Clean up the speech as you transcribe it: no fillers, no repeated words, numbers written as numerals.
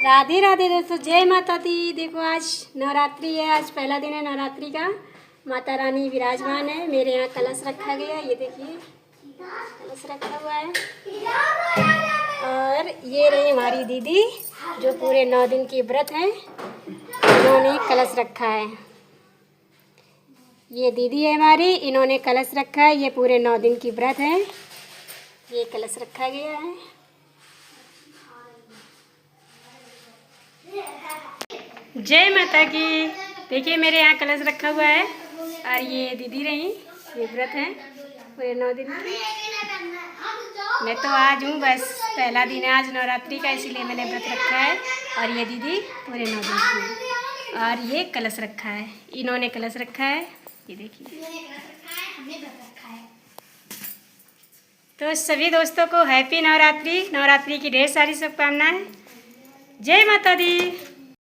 राधे राधे दोस्तों, जय माता दी। देखो आज नवरात्रि है, आज पहला दिन है नवरात्रि का। माता रानी विराजमान है। मेरे यहाँ कलश रखा गया, ये देखिए कलश रखा हुआ है। और ये रही हमारी दीदी जो पूरे 9 दिन की व्रत है, इन्होंने कलश रखा है। ये दीदी है हमारी, इन्होंने कलश रखा है। ये पूरे 9 दिन की व्रत है। ये कलश रखा गया है। जय माता की। देखिए मेरे यहाँ कलश रखा हुआ है और ये दीदी रही, ये व्रत है पूरे 9 दिन की। मैं तो आज हूँ, बस पहला दिन है आज नवरात्रि का, इसीलिए मैंने व्रत रखा है। और ये दीदी पूरे 9 दिन की है। और ये कलश रखा है, इन्होंने कलश रखा है, ये देखिए। तो सभी दोस्तों को हैप्पी नवरात्रि। नवरात्रि की ढेर सारी शुभकामनाएं। जय माता दी।